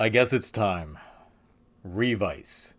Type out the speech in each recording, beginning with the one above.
I guess it's time. Revice.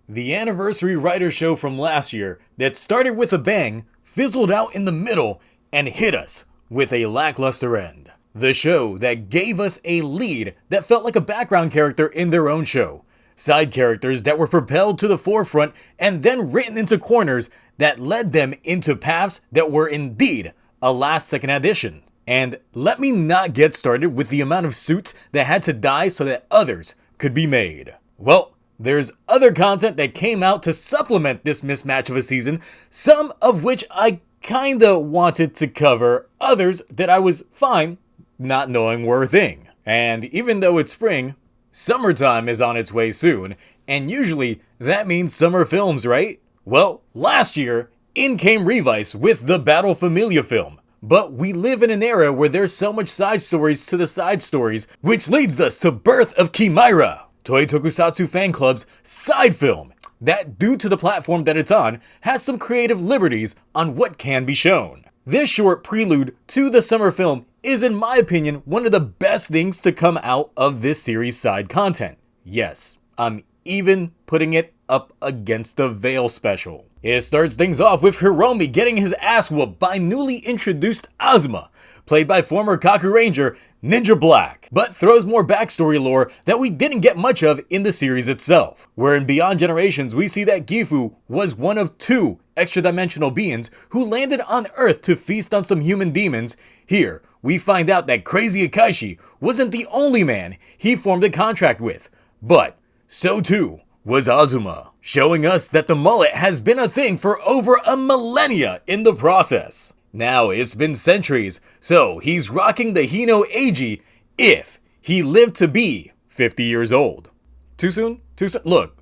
The anniversary writer show from last year that started with a bang, fizzled out in the middle, and hit us with a lackluster end. The show that gave us a lead that felt like a background character in their own show. Side characters that were propelled to the forefront and then written into corners that led them into paths that were indeed a last-second addition. And let me not get started with the amount of suits that had to die so that others could be made. Well, there's other content that came out to supplement this mismatch of a season, some of which I kinda wanted to cover, others that I was fine not knowing were a thing. And even though it's spring, summertime is on its way soon, and usually that means summer films, right? Well, last year, in came Revice with the Battle Familia film. But we live in an era where there's so much side stories to the side stories, which leads us to Birth of Chimera, Toei Tokusatsu Fan Club's side film, that due to the platform that it's on, has some creative liberties on what can be shown. This short prelude to the summer film is, in my opinion, one of the best things to come out of this series' side content. Yes, I'm even putting it up against the Veil special. It starts things off with Hiromi getting his ass whooped by newly introduced Azuma, played by former Kaku Ranger Ninja Black, but throws more backstory lore that we didn't get much of in the series itself. Where in Beyond Generations we see that Gifu was one of two extra-dimensional beings who landed on Earth to feast on some human demons. Here, we find out that Crazy Akaishi wasn't the only man he formed a contract with, but so too was Azuma, showing us that the mullet has been a thing for over a millennia in the process. Now it's been centuries, so he's rocking the Hino Eiji if he lived to be 50 years old. Too soon? Too soon? Look,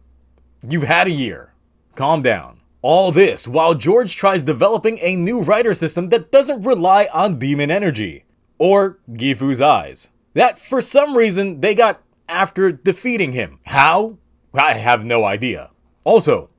you've had a year. Calm down. All this while George tries developing a new writer system that doesn't rely on demon energy, or Gifu's eyes, that for some reason they got after defeating him. How? I have no idea. Also,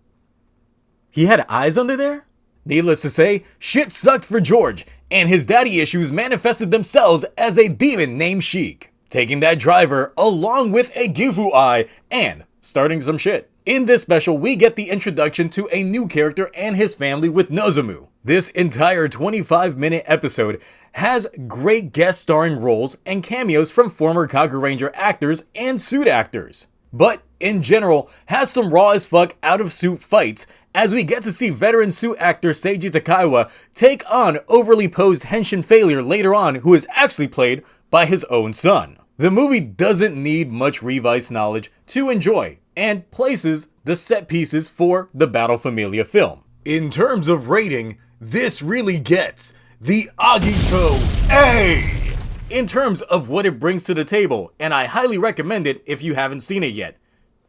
he had eyes under there? Needless to say, shit sucked for George, and his daddy issues manifested themselves as a demon named Sheik, taking that driver along with a Gifu eye and starting some shit. In this special, we get the introduction to a new character and his family with Nozomu. This entire 25-minute episode has great guest starring roles and cameos from former Kaku Ranger actors and suit actors, but in general has some raw as fuck out of suit fights as we get to see veteran suit actor Seiji Takaiwa take on overly posed henshin failure later on, who is actually played by his own son. The movie doesn't need much Revice knowledge to enjoy, and places the set pieces for the Battle Familia film. In terms of rating, this really gets the Agito A in terms of what it brings to the table, and I highly recommend it if you haven't seen it yet,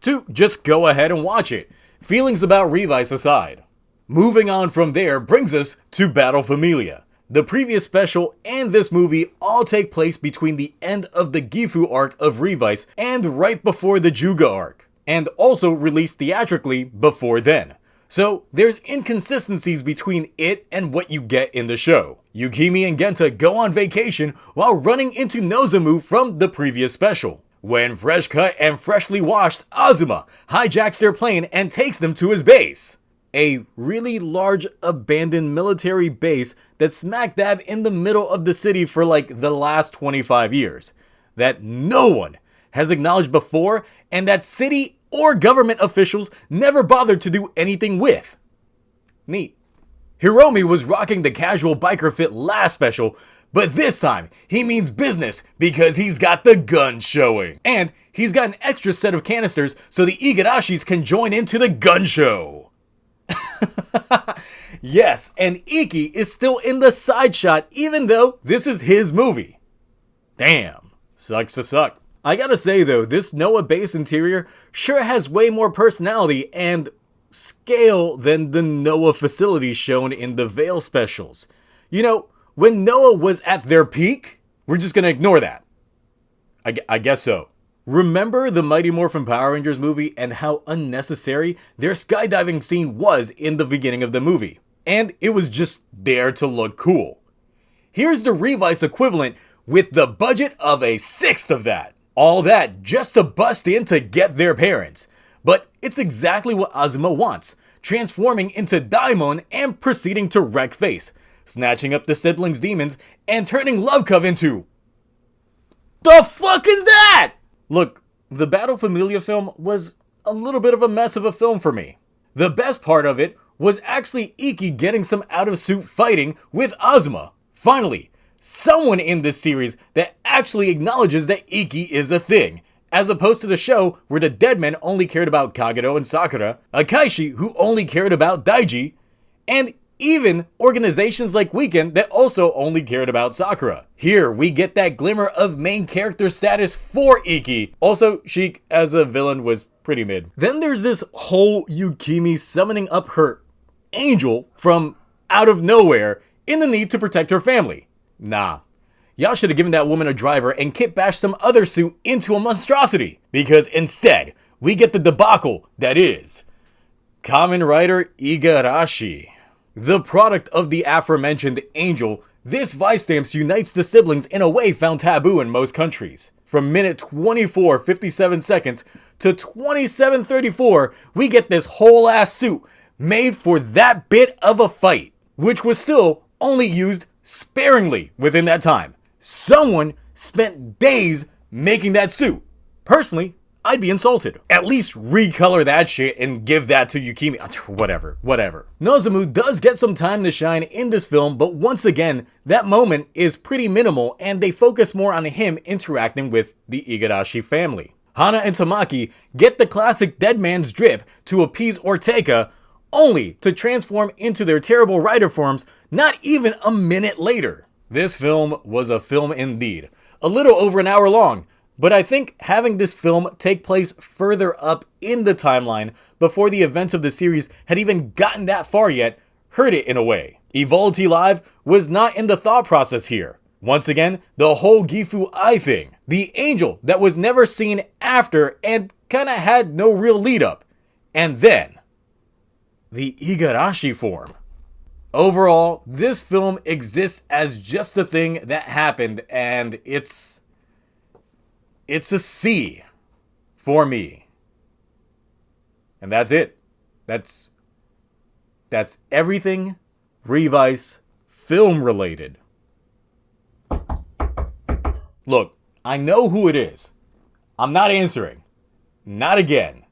to just go ahead and watch it, feelings about Revice aside. Moving on from there brings us to Battle Familia. The previous special and this movie all take place between the end of the Gifu arc of Revice and right before the Juga arc, and also released theatrically before then. So there's inconsistencies between it and what you get in the show. Yukimi and Genta go on vacation while running into Nozomu from the previous special, when fresh cut and freshly washed Azuma hijacks their plane and takes them to his base. A really large abandoned military base that's smack dab in the middle of the city for like the last 25 years, that no one has acknowledged before, and that city or government officials never bothered to do anything with. Neat. Hiromi was rocking the casual biker fit last special, but this time he means business because he's got the gun showing. And he's got an extra set of canisters so the Igarashis can join into the gun show. Yes, and Iki is still in the side shot even though this is his movie. Damn, sucks to suck. I gotta say though, this Noah base interior sure has way more personality and scale than the Noah facilities shown in the Veil specials. You know, when Noah was at their peak, we're just gonna ignore that. I guess so. Remember the Mighty Morphin Power Rangers movie and how unnecessary their skydiving scene was in the beginning of the movie? And it was just there to look cool. Here's the Revice equivalent with the budget of a sixth of that. All that just to bust in to get their parents. But it's exactly what Azuma wants, transforming into Daimon and proceeding to wreck face, snatching up the siblings' demons and turning Love Cove into... The fuck is that? Look, the Battle Familia film was a little bit of a mess of a film for me. The best part of it was actually Iki getting some out-of-suit fighting with Azuma. Finally, someone in this series that actually acknowledges that Iki is a thing, as opposed to the show where the dead men only cared about Kagero and Sakura, Akaishi who only cared about Daiji, and even organizations like Weekend that also only cared about Sakura. Here we get that glimmer of main character status for Iki. Also, Sheik as a villain was pretty mid. Then there's this whole Yukimi summoning up her angel from out of nowhere in the need to protect her family. Nah. Y'all should have given that woman a driver and kit bashed some other suit into a monstrosity. Because instead, we get the debacle that is Kamen Rider Igarashi. The product of the aforementioned angel, this Vice Stamps unites the siblings in a way found taboo in most countries. From minute 24:57 seconds to 27:34, we get this whole ass suit made for that bit of a fight, which was still only used sparingly within that time. Someone spent days making that suit. Personally, I'd be insulted. At least recolor that shit and give that to Yukimi. Whatever. Nozomu does get some time to shine in this film, but once again, that moment is pretty minimal and they focus more on him interacting with the Igarashi family. Hana and Tamaki get the classic dead man's drip to appease Ortega, only to transform into their terrible rider forms not even a minute later. This film was a film indeed. A little over an hour long, but I think having this film take place further up in the timeline before the events of the series had even gotten that far yet hurt it in a way. Evolti Live was not in the thought process here. Once again, the whole Gifu Ai thing. The angel that was never seen after and kinda had no real lead up. And then, the Igarashi form. Overall, this film exists as just a thing that happened and it's a C for me. And that's it. That's everything Revice film related. Look, I know who it is. I'm not answering. Not again.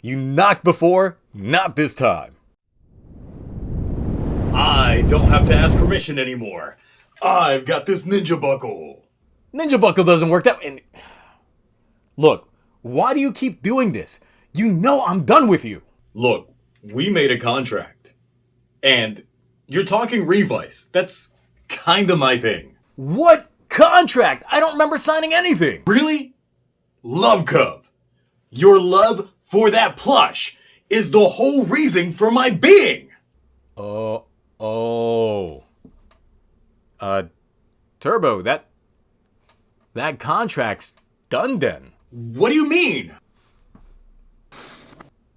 You knocked before, not this time. I don't have to ask permission anymore. I've got this ninja buckle. Ninja buckle doesn't work that way. Look, why do you keep doing this? You know I'm done with you. Look, we made a contract. And you're talking Revice. That's kinda my thing. What contract? I don't remember signing anything. Really? Love Cove. Your love for that plush is the whole reason for my being. Turbo, that contract's done then. What do you mean?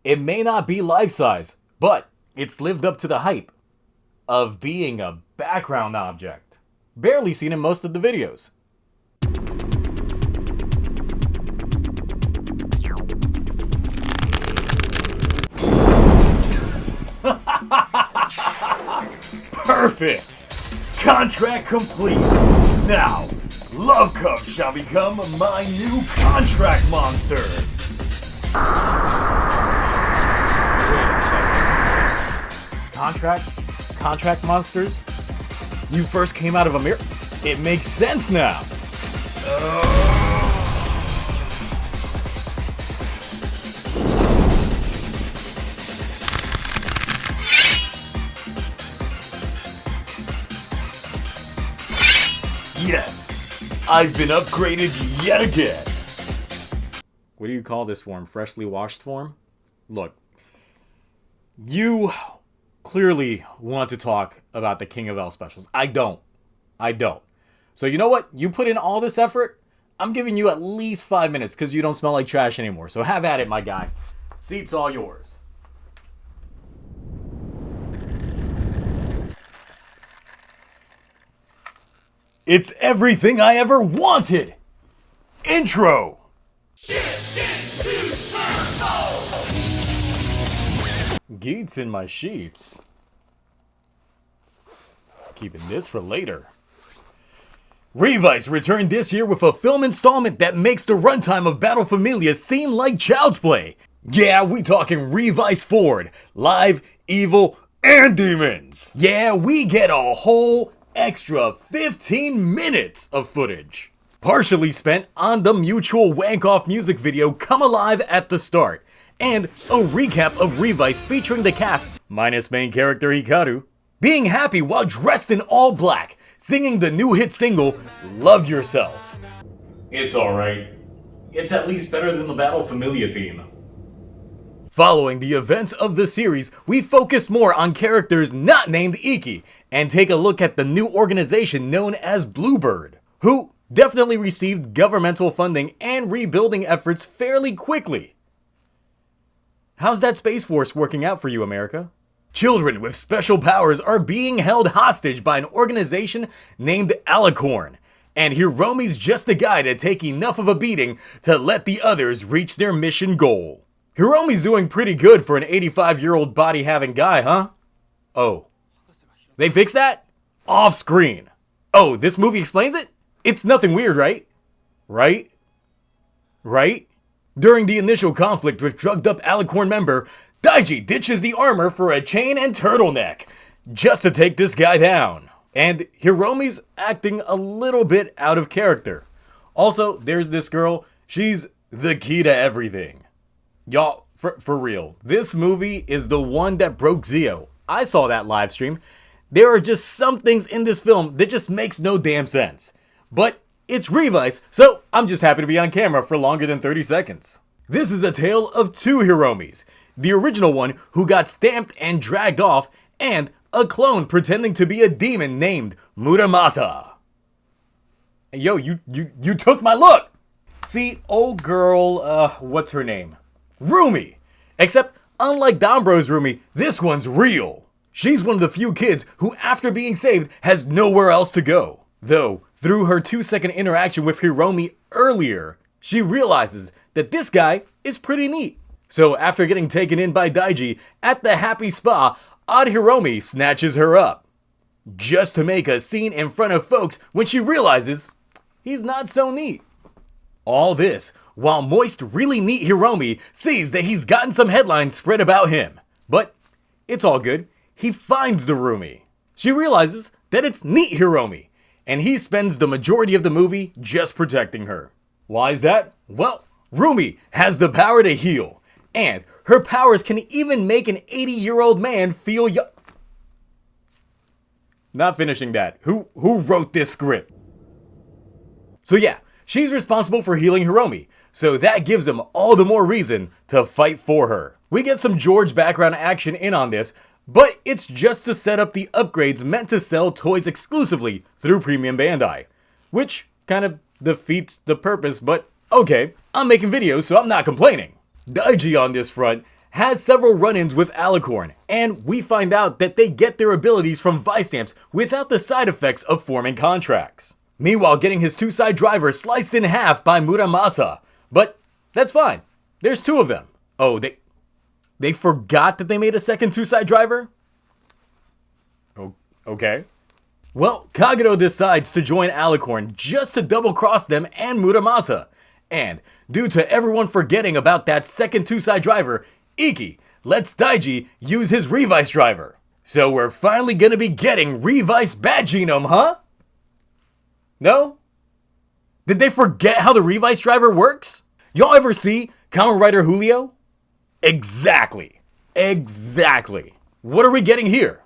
It may not be life-size, but it's lived up to the hype of being a background object. Barely seen in most of the videos. Perfect! Contract complete! Now, Love Cove shall become my new contract monster! Wait a second. Contract monsters? You first came out of a mirror? It makes sense now! Yes! I've been upgraded yet again! What do you call this form? Freshly washed form? Look, you clearly want to talk about the King of L specials. I don't. So you know what? You put in all this effort, I'm giving you at least 5 minutes because you don't smell like trash anymore. So have at it, my guy. Seat's all yours. It's everything I ever wanted! Intro! Shift into turbo! Geets in my sheets. Keeping this for later. Revice returned this year with a film installment that makes the runtime of Battle Familia seem like child's play. Yeah, we talking Revice Forward, Live, Evil, and Demons. Yeah, we get a whole extra 15 minutes of footage. Partially spent on the mutual wank-off music video Come Alive at the start, and a recap of Revice featuring the cast, minus main character Hikaru, being happy while dressed in all black, singing the new hit single, Love Yourself. It's alright. It's at least better than the Battle Familia theme. Following the events of the series, we focus more on characters not named Iki, and take a look at the new organization known as Bluebird, who definitely received governmental funding and rebuilding efforts fairly quickly. How's that Space Force working out for you, America? Children with special powers are being held hostage by an organization named Alicorn, and Hiromi's just a guy to take enough of a beating to let the others reach their mission goal. Hiromi's doing pretty good for an 85-year-old body-having guy, huh? Oh. They fixed that? Off screen. Oh, this movie explains it? It's nothing weird, right? Right? During the initial conflict with drugged-up Alicorn member, Daiji ditches the armor for a chain and turtleneck, just to take this guy down. And Hiromi's acting a little bit out of character. Also, there's this girl, she's the key to everything. Y'all, for real, this movie is the one that broke Zio. I saw that live stream. There are just some things in this film that just makes no damn sense. But it's Revice, so I'm just happy to be on camera for longer than 30 seconds. This is a tale of two Hiromis. The original one who got stamped and dragged off, and a clone pretending to be a demon named Muramasa. Yo, you took my look! See, old girl, what's her name? Rumi! Except, unlike Dombro's Rumi, this one's real. She's one of the few kids who, after being saved, has nowhere else to go. Though, through her 2-second interaction with Hiromi earlier, she realizes that this guy is pretty neat. So after getting taken in by Daiji at the happy spa, odd Hiromi snatches her up. Just to make a scene in front of folks when she realizes he's not so neat. All this while moist, really neat Hiromi sees that he's gotten some headlines spread about him. But it's all good. He finds the Rumi. She realizes that it's neat Hiromi, and he spends the majority of the movie just protecting her. Why is that? Well, Rumi has the power to heal, and her powers can even make an 80-year-old man feel young. Not finishing that. Who wrote this script? So yeah, she's responsible for healing Hiromi, so that gives him all the more reason to fight for her. We get some George background action in on this, but it's just to set up the upgrades meant to sell toys exclusively through Premium Bandai, which kind of defeats the purpose, but okay, I'm making videos, so I'm not complaining. Daiji on this front has several run-ins with Alicorn, and we find out that they get their abilities from Vice stamps without the side effects of forming contracts. Meanwhile, getting his 2-side driver sliced in half by Muramasa. But that's fine. There's 2 of them. Oh, they forgot that they made a second 2-side driver? Oh, okay. Well, Kagero decides to join Alicorn just to double-cross them and Muramasa. And due to everyone forgetting about that second 2-side driver, Iki lets Daiji use his Revice driver. So we're finally gonna be getting Revice Bat Genome, huh? No? Did they forget how the Revice driver works? Y'all ever see Kamen Rider Julio? Exactly. What are we getting here?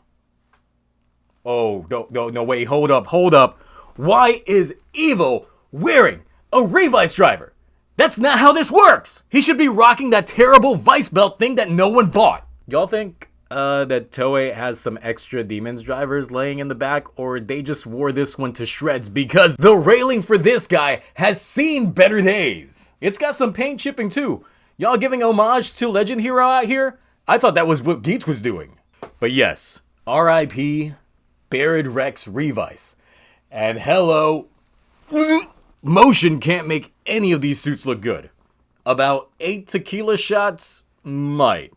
Oh, no, wait, hold up. Why is Evil wearing a Revice driver? That's not how this works! He should be rocking that terrible Vice belt thing that no one bought. Y'all think that Toei has some extra Demons drivers laying in the back, or they just wore this one to shreds because the railing for this guy has seen better days? It's got some paint chipping too. Y'all giving homage to Legend Hero out here? I thought that was what Geets was doing. But yes, R.I.P. Barid Rex Revice. And hello... Motion can't make any of these suits look good. About 8 tequila shots? Might.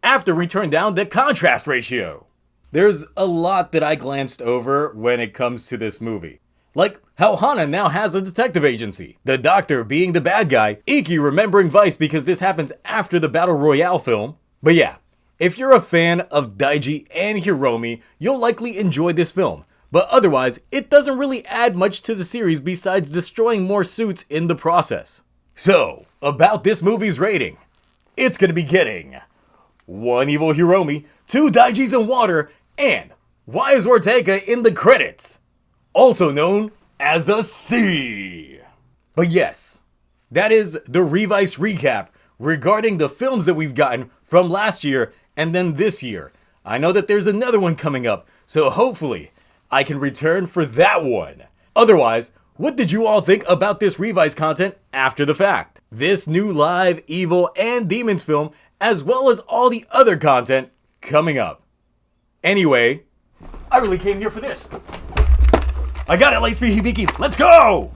After we turn down the contrast ratio. There's a lot that I glanced over when it comes to this movie. Like how Hana now has a detective agency, the doctor being the bad guy, Iki remembering Vice because this happens after the Battle Royale film. But yeah, if you're a fan of Daiji and Hiromi, you'll likely enjoy this film. But otherwise, it doesn't really add much to the series besides destroying more suits in the process. So, about this movie's rating. It's gonna be getting 1 evil Hiromi, 2 Daijis in water, and why is Ortega in the credits? Also known as a C. But yes, that is the Revice recap regarding the films that we've gotten from last year and then this year. I know that there's another one coming up, so hopefully I can return for that one. Otherwise, what did you all think about this Revice content after the fact? This new Live, Evil, and Demons film, as well as all the other content coming up. Anyway, I really came here for this. I got it, Lightspeed Hibiki. Let's go!